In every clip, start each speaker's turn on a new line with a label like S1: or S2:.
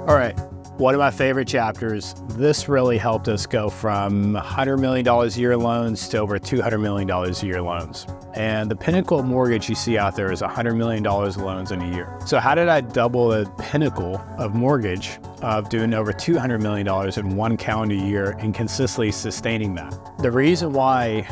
S1: All right, one of my favorite chapters. This really helped us go from $100 million a year loans to over $200 million a year loans. And the pinnacle mortgage you see out there is $100 million loans in a year. So how did I double the pinnacle of mortgage of doing over $200 million in one calendar year and consistently sustaining that? The reason why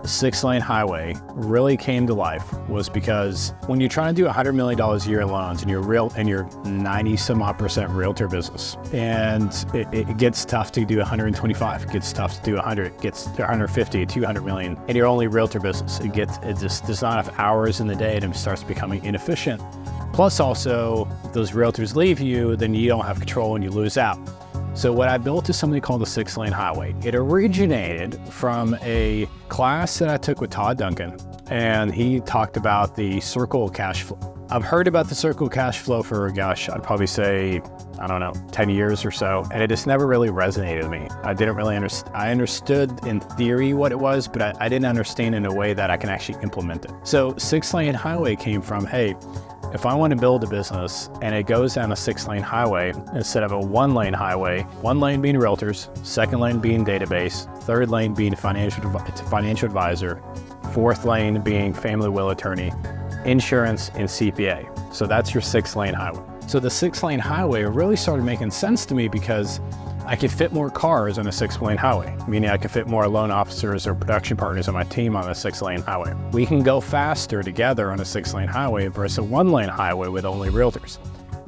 S1: 6-lane highway really came to life was because when you're trying to do $100 million a year in loans and you're 90-some-odd% realtor business, and it gets tough to do 125, it gets tough to do 100, it gets to 150, 200 million, and you're only realtor business. There's not enough hours in the day and it starts becoming inefficient. Plus also, if those realtors leave you, then you don't have control and you lose out. So what I built is something called the 6-lane highway. It originated from a class that I took with Todd Duncan, and he talked about the circle of cash flow. I've heard about the circle of cash flow for, gosh, I'd probably say, 10 years or so, and it just never really resonated with me. I didn't really understand. I understood in theory what it was, but I didn't understand in a way that I can actually implement it. So 6-lane highway came from, hey, if I want to build a business and it goes down a 6-lane highway instead of a 1-lane highway, 1 lane being realtors, 2nd lane being database, 3rd lane being financial advisor, 4th lane being family will attorney, insurance, and CPA. So that's your 6-lane highway. So the 6-lane highway really started making sense to me because I could fit more cars on a 6-lane highway, meaning I could fit more loan officers or production partners on my team on a 6-lane highway. We can go faster together on a 6-lane highway versus a 1-lane highway with only realtors.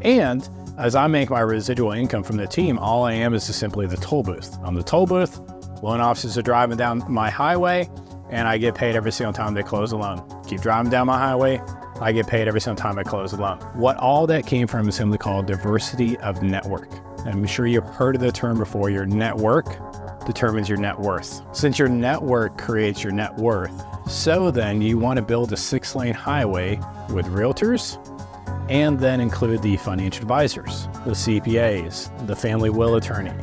S1: And as I make my residual income from the team, all I am is just simply the toll booth. On the toll booth, loan officers are driving down my highway and I get paid every single time they close a loan. Keep driving down my highway, I get paid every single time I close a loan. What all that came from is simply called diversity of network. I'm sure you've heard of the term before. Your network determines your net worth. Since your network creates your net worth, so then you want to build a 6-lane highway with realtors and then include the financial advisors, the CPAs, the family will attorney,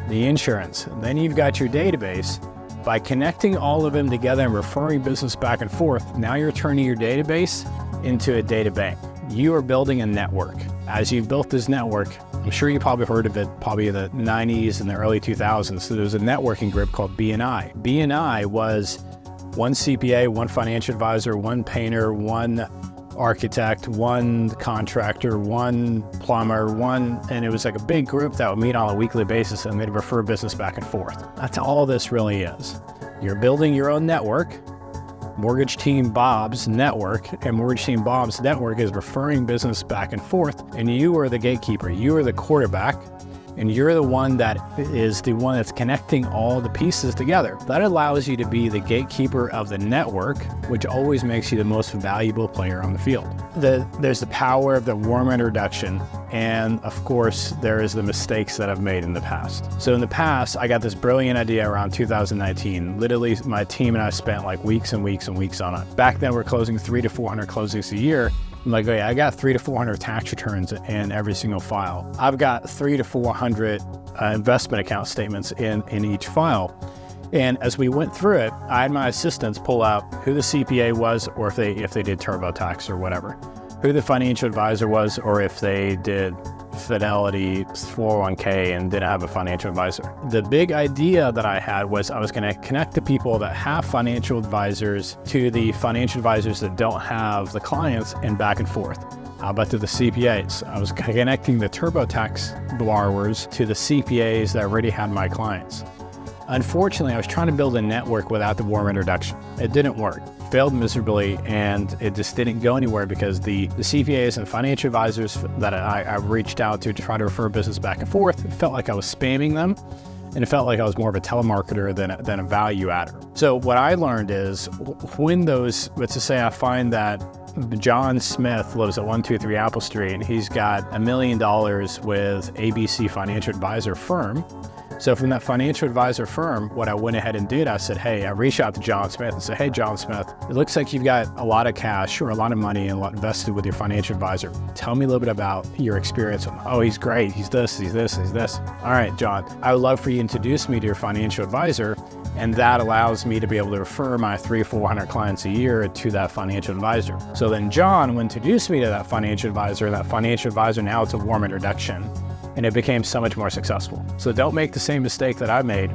S1: the insurance. And then you've got your database. By connecting all of them together and referring business back and forth, now you're turning your database into a data bank. You are building a network. As you've built this network, I'm sure you probably heard of it probably in the 90s and the early 2000s. So there was a networking group called BNI. BNI was 1 CPA, 1 financial advisor, 1 painter, 1 architect, 1 contractor, 1 plumber, and it was like a big group that would meet on a weekly basis and they'd refer business back and forth. That's all this really is. You're building your own network. Mortgage Team Bob's network, and Mortgage Team Bob's network is referring business back and forth, and you are the gatekeeper, you are the quarterback, and you're the one that is the one that's connecting all the pieces together. That allows you to be the gatekeeper of the network, which always makes you the most valuable player on the field. There's the power of the warm introduction, and of course, there is the mistakes that I've made in the past. So in the past, I got this brilliant idea around 2019. Literally, my team and I spent like weeks and weeks and weeks on it. Back then, we're closing 300 to 400 closings a year. I'm like, okay, I got 300 to 400 tax returns in every single file. I've got 300 to 400 investment account statements in each file. And as we went through it, I had my assistants pull out who the CPA was, or if they did TurboTax or whatever, who the financial advisor was, or if they did Fidelity 401k and didn't have a financial advisor. The big idea that I had was I was going to connect the people that have financial advisors to the financial advisors that don't have the clients and back and forth. How about to the CPAs? I was connecting the TurboTax borrowers to the CPAs that already had my clients. Unfortunately, I was trying to build a network without the warm introduction. It didn't work. Failed miserably, and it just didn't go anywhere because the CPAs and financial advisors that I reached out to try to refer business back and forth, it felt like I was spamming them, and it felt like I was more of a telemarketer than a value adder. So what I learned is when those, let's just say I find that John Smith lives at 123 Apple Street and he's got $1 million with ABC Financial Advisor firm. So from that financial advisor firm, what I went ahead and did, I said, hey, I reached out to John Smith and said, hey, John Smith, it looks like you've got a lot of cash or a lot of money and a lot invested with your financial advisor. Tell me a little bit about your experience. Oh, he's great. He's this, he's this, he's this. All right, John, I would love for you to introduce me to your financial advisor. And that allows me to be able to refer my 300 or 400 clients a year to that financial advisor. So then John will introduce me to that financial advisor, and that financial advisor, now it's a warm introduction, and it became so much more successful. So don't make the same mistake that I made.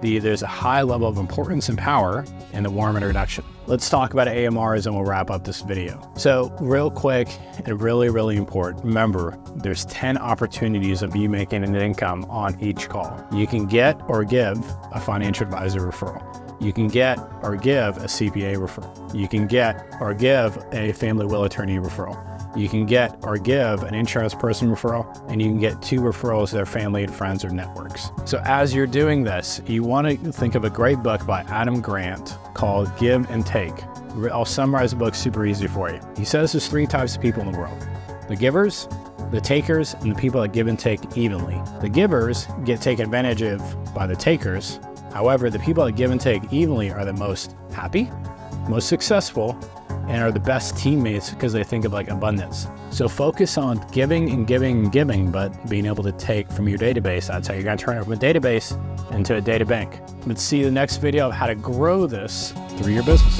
S1: There's a high level of importance and power in the warm introduction. Let's talk about AMRs and we'll wrap up this video. So real quick and really, really important, remember there's 10 opportunities of you making an income on each call. You can get or give a financial advisor referral. You can get or give a CPA referral. You can get or give a family will attorney referral. You can get or give an insurance person referral, and you can get 2 referrals to their family and friends or networks. So as you're doing this, you want to think of a great book by Adam Grant called Give and Take. I'll summarize the book super easy for you. He says there's 3 types of people in the world: the givers, the takers, and the people that give and take evenly. The givers get taken advantage of by the takers. However, the people that give and take evenly are the most happy, most successful, and are the best teammates because they think of like abundance. So focus on giving and giving and giving, but being able to take from your database. That's how you're gonna turn it from a database into a data bank. Let's see the next video of how to grow this through your business.